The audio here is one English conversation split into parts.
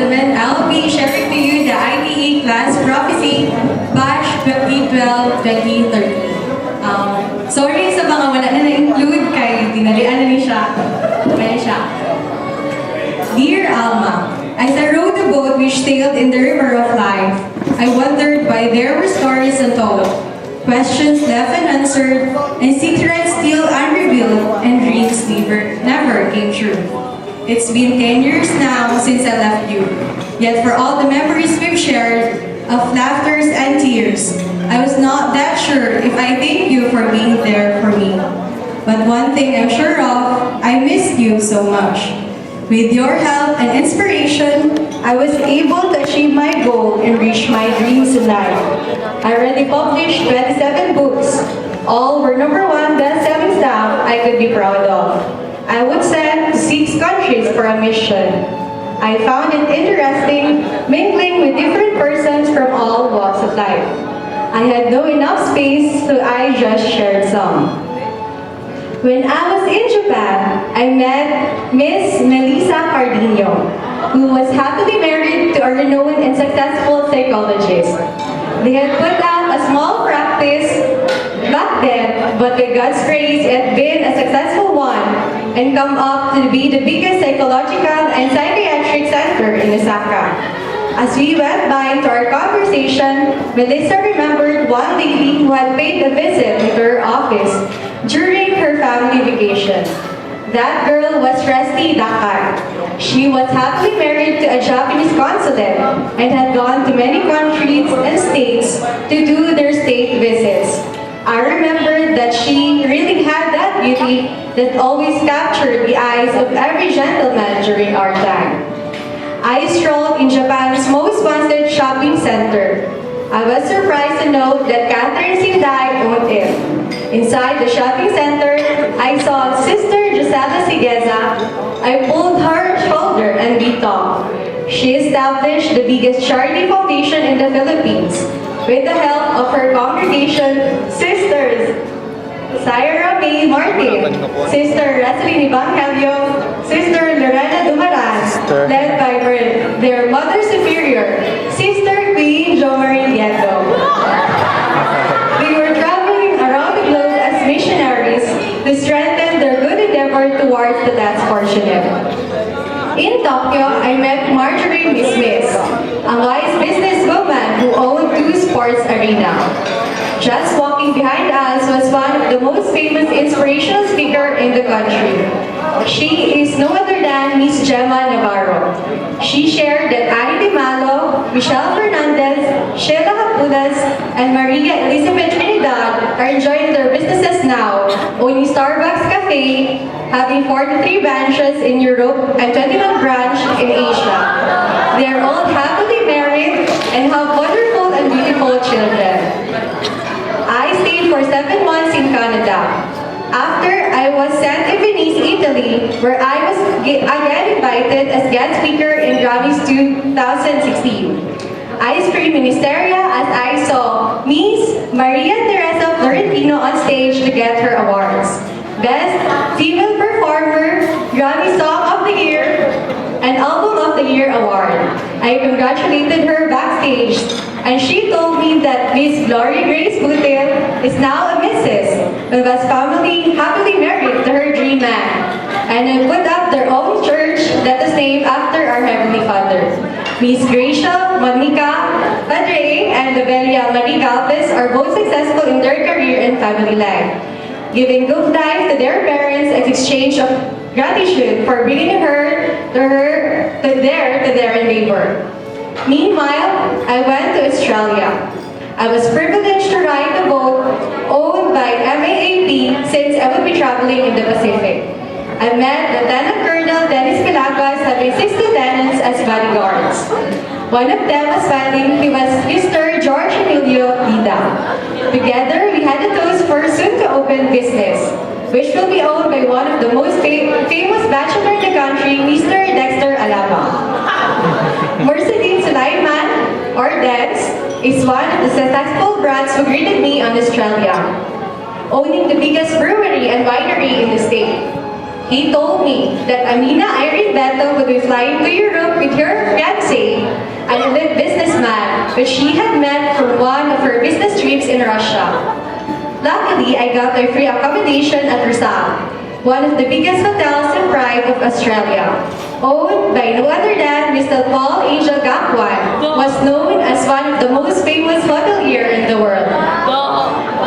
gentlemen, I'll be sharing to you the I.T.E class prophecy batch 2012-2013. Sorry sa mga wala na na-include kay dinalian na ni siya. Kaya siya. Dear Alma, as I rowed the boat which sailed in the river of life, I wondered why there were stories untold, questions left unanswered, and secrets still unrevealed, and dreams never came true. It's been 10 years now since I left you, yet for all the memories we've shared, of laughters and tears, I was not that sure if I thank you for being there for me. But one thing I'm sure of, I missed you so much. With your help and inspiration, I was able to achieve my goal and reach my dreams in life. I already published 27 books. All were #1 best-selling stuff I could be proud of. I would send to 6 countries for a mission. I found it interesting mingling with different persons from all walks of life. I had no enough space, so I just shared some. When I was in Japan, I met Miss Melissa Cardino, who was happily married to a renowned and successful psychologist. They had put out a small practice back then, but with God's grace, it had been a successful one and come up to be the biggest psychological and psychiatric center in Osaka. As we went by into our conversation, Melissa remembered one lady who had paid a visit to her office during her family vacation. That girl was Rusty Dakar. She was happily married to a Japanese consulate and had gone to many countries and states to do their state visits. I remembered that she really had that beauty that always captured the eyes of every gentleman during our time. I strolled in Japan's most wanted shopping center. I was surprised to note that Catherine Sinday owned it. Inside the shopping center, I saw Sister Gisela Sigeza. I pulled her shoulder and we talked. She established the biggest charity foundation in the Philippines with the help of her congregation, Sisters Syra May Martin, Sister Rosalie Evangelio, Sister Lorena Dumaran, led by their Mother Superior, Sister Queen Jo Marie Nieto. We were traveling around the globe as missionaries to strengthen their good endeavor towards the less fortunate. In Tokyo, I met Marjorie Miss Smith, a wise businesswoman who owned 2 sports arena. Just walking behind us was one of the most famous inspirational speakers in the country. She is no other than Miss Gemma Navarro. She shared that Ari Di Malo, Michelle Fernandez, Sheila Hapudas, and Maria Elizabeth Trinidad are enjoying their businesses now, owning Starbucks Cafe, having 43 branches in Europe and 21 branches in Asia. They are all happily married and have wonderful and beautiful children. I stayed for 7 months in Canada. After, I was sent to Venice, Italy, where I was again invited as guest speaker in Grammys 2016. I screamed in hysteria as I saw Miss Maria Teresa Florentino on stage to get her awards. Best Female Performer, Grammy Song of the Year, and Album of the Year award. I congratulated her backstage, and she told me that Miss Gloria Grace Butil is now a Mrs. and was happily married to her dream man. And I put up their own church that is named after our Heavenly Father. Miss Gracia, Monica, Padre, and Belia Marie Galvez are both successful in their career and family life, giving good life to their parents as exchange of gratitude for bringing her to their endeavor. Meanwhile, I went to Australia. I was privileged to ride the boat owned by MAAP since I would be traveling in the Pacific. I met Lieutenant Colonel Dennis Pilagas having 6 lieutenants as bodyguards. One of them was filing, he was Mr. George Emilio Dida. Together, we had a toast for soon-to-open business, which will be owned by one of the most famous bachelor in the country, Mr. Dexter Alaba. Mercedes Sulaiman, or Dex, is one of the successful brats who greeted me on Australia, owning the biggest brewery and winery in the state. He told me that Amina Irene Beto would be flying to Europe with her fiancé, an elite businessman, which she had met from one of her business trips in Russia. Luckily, I got a free accommodation at Rizal, one of the biggest hotels in Pride of Australia. Owned by no other than Mr. Paul Angel Gakwan, was known as one of the most famous hotelier in the world.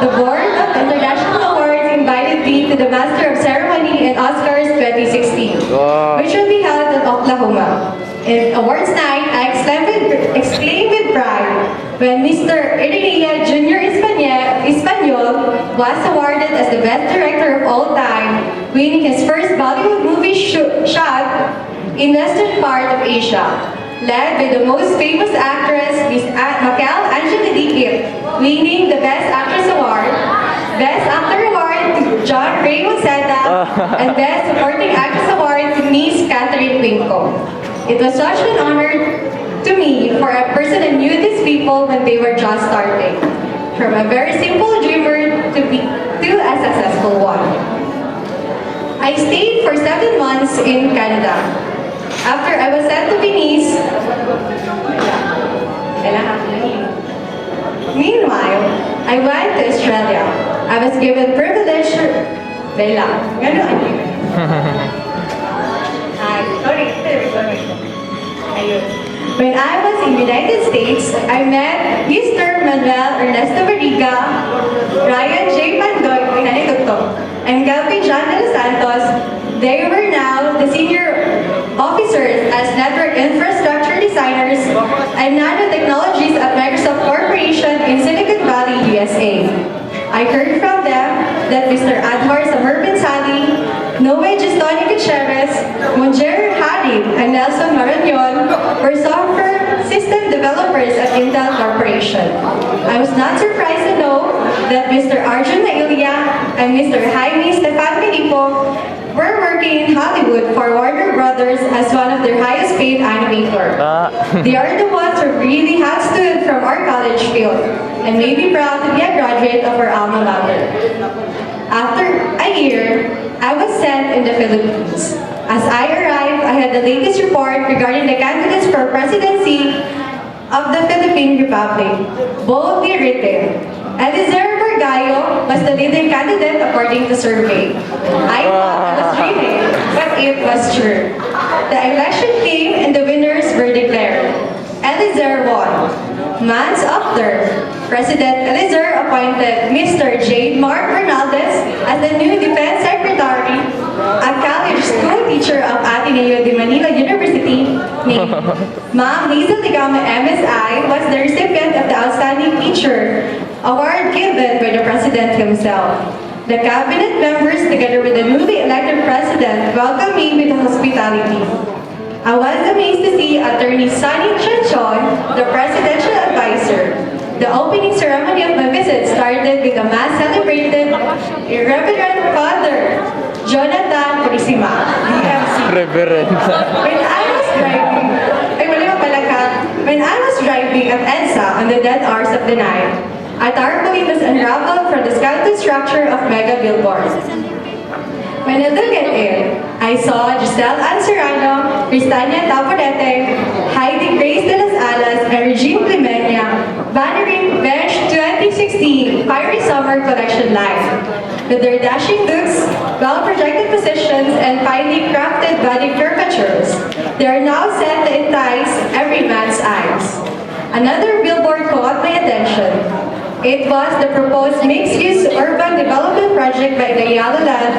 The Board of International Awards invited me to the Master of Ceremony in Oscars 2016, which will be held in Oklahoma. In awards night, I exclaimed with pride when Mr. Irinea Jr. Espanyol was awarded as the best director of all time, winning his first Bollywood movie shot in western part of Asia, led by the most famous actress, Miss Makel Angelini, winning the Best Actress Award, Best Actor Award to John Raymond Seta, and Best Supporting Actress Award to Miss Catherine Winko. It was such an honor to me for a person who knew these people when they were just starting, from a very simple dreamer to a successful one. I stayed for 7 months in Canada. After I was sent to Venice, meanwhile, I went to Australia. I was given privilege. When I was in the United States, I met Mr. Manuel Ernesto Barriga, Ryan J. Pandoy, and Galvin John de los Santos. They were now the senior officers as network infrastructure designers and nanotechnologies at Microsoft Corporation in Silicon Valley, USA. I heard from them that Mr. Adhar Samar Binsali, Noe Gestoni Gutierrez, Monjer Harib, and Nelson Marañon were software system developers at Intel Corporation. I was not surprised to know that Mr. Arjun Nailia and Mr. Jaime Stefan Filipo were working in Hollywood for Warner Brothers as one of their highest paid animators. They are the ones who really have stood from our college field and made me proud to be a graduate of our alma mater. After a year, I was sent in the Philippines. As I arrived, I had the latest report regarding the candidates for presidency of the Philippine Republic, boldly written. Elizer Bargayo was the leading candidate according to survey. I thought I was dreaming, but it was true. The election came and the winners were declared. Elizer won. Months after, President Elizer appointed Mr. J. Mark Bernaldez as the new Defense Secretary, a college school teacher of Ateneo de Manila University named Ma'am Hazel Ligama MSI was the recipient of the Outstanding Teacher Award given by the President himself. The cabinet members, together with the newly elected President, welcomed me with hospitality. I was amazed to see Attorney Sonny Chanchon, the presidential advisor. The opening ceremony of my visit started with a mass celebrated Reverend Father Jonathan Purisima, DMC. Reverend. When I was driving at EDSA on the dead hours of the night, a tarpaulin was unraveled from the skeleton structure of mega billboards. When I looked at it, I saw Giselle Anserano, Cristania Taporete, Heidi Grace de las Alas, and Regine Clemenia bannering Bench 2016 Fiery Summer Collection Live. With their dashing looks, well-projected positions, and finely crafted body curvatures, they are now set to entice every man's eyes. Another billboard caught my attention. It was the proposed mixed-use urban development project by the Yala Land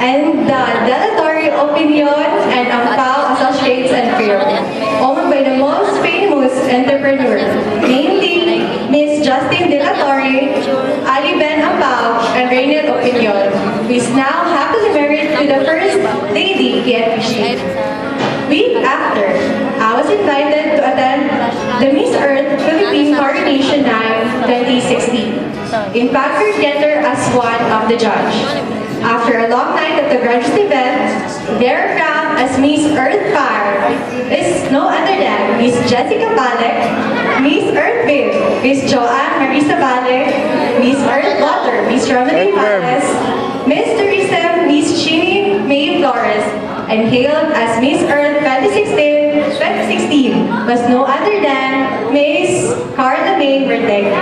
and the Delatory Opinion and Ampao Associates and Firm, owned by the most famous entrepreneurs, namely Miss Justine Delatory, Ali Ben Ampao, and Rainier Opinion, who is now happily married to the First Lady, PNPC. Week after, I was invited to attend the Miss Earth Philippine Coronation Night 2016. In fact, we together as one of the judge. After a long night at the graduate event, their crowned as Miss Earth Fire is no other than Miss Jessica Balek, Miss Earth Bill, Miss Joanne Marisa Balek, Miss Earth Water, Miss Romany Males, Miss Teresa, Miss Flores, and hailed as Miss Earth 2016 was no other than Miss Carla May Verdeja.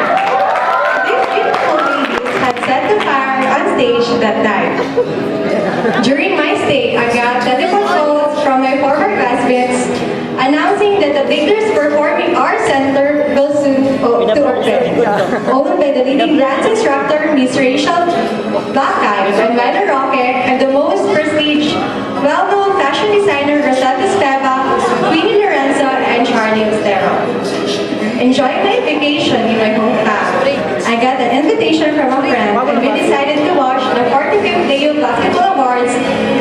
These beautiful ladies had set the fire on stage that night. During my stay, I got telephone calls from my former classmates announcing that the Biggers performing art center will soon to open. Owned by the leading dance instructor, Miss Rachel Blackeye, and Weather Rocket, and the most prestige, well-known fashion designer Rosetta Steva, Queenie Lorenzo, and Charlie Estero. Enjoying my vacation in my hometown, I got an invitation from a friend and we decided to watch the 45th Day of Basketball Awards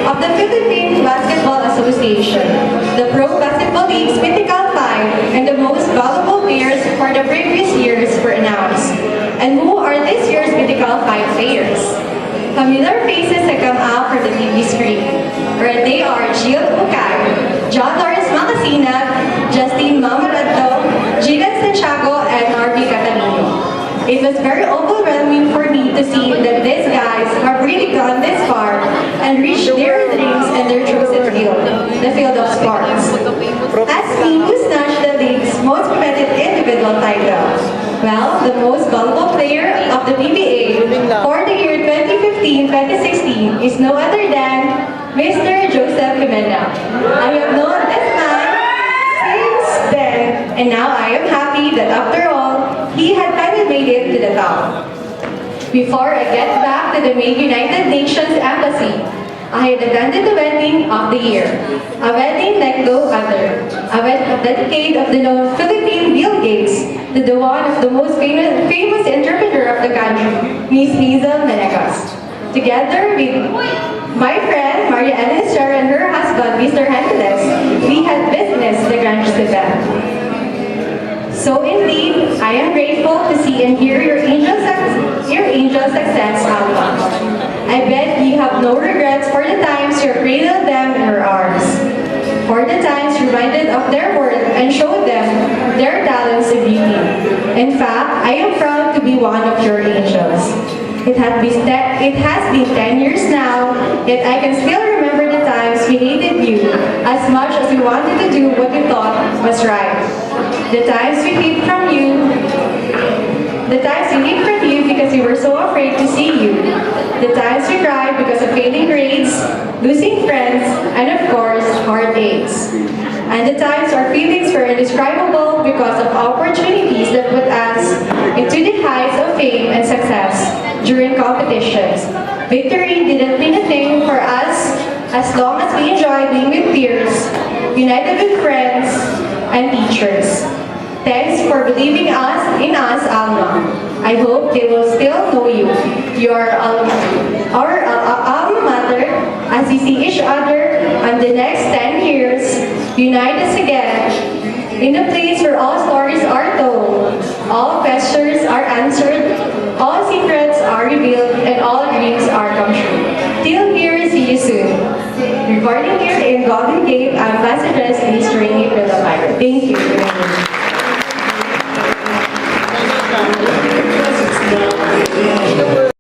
of the Philippine Basketball Association, the Pro Basketball League's Mythical Five, and the most valuable players for the previous years were announced. And who are this year's Mythical Five players? Familiar faces have come out from the TV screen, where they are Jill Ukay, John Doris Macasina, Justine Mamaradto, Jilan Santiago, and Harvey Catalino. It was very overwhelming for me to see that these guys have really gone this far and reached their dreams and their chosen field, the field of sports. Ask me who snatched the league's most competitive individual title. Well, the most valuable player of the PBA for the year 2015-2016 is no other than Mr. Joseph Jimena. I have known this man since then, and now I am happy that after all, he had finally made it to the top. Before I get back to the main United Nations Embassy, I had attended the wedding of the year. A wedding like no other. A dedicated of the known Philippine Bill Gates to the one of the most famous entrepreneur of the country, Miss Hazel Menegas. Together with my friend Maria Ellen Estrella and her husband, Mr. Henriques, we had witnessed the grandest event. So indeed, I am grateful to see and hear your angel success outcome. I bet you have no regrets for the times you cradled them in your arms, for the times you reminded of their worth and showed them their talents and beauty. In fact, I am proud to be one of your angels. It has been 10 years now, yet I can still remember the times we hated you as much as we wanted to do what we thought was right. The times we hid from you because we were so afraid to see you. The times we cried because of failing grades, losing friends, and of course, heartaches. And the times our feelings were indescribable because of opportunities that put us into the heights of fame and success during competitions. Victory didn't mean a thing for us as long as we enjoyed being with peers, united with friends, and teachers. Thanks for believing in us, Alma. I hope they will still know you. You are our alma mater as we see each other on the next 10 years. Unite us again in a place where all stories are told, all questions are answered, all secrets are revealed, and all dreams are come true. Till here, see you soon. Recording here in Golden Gate, I'm Ambassadress Miss Rainy Villamire. Thank you.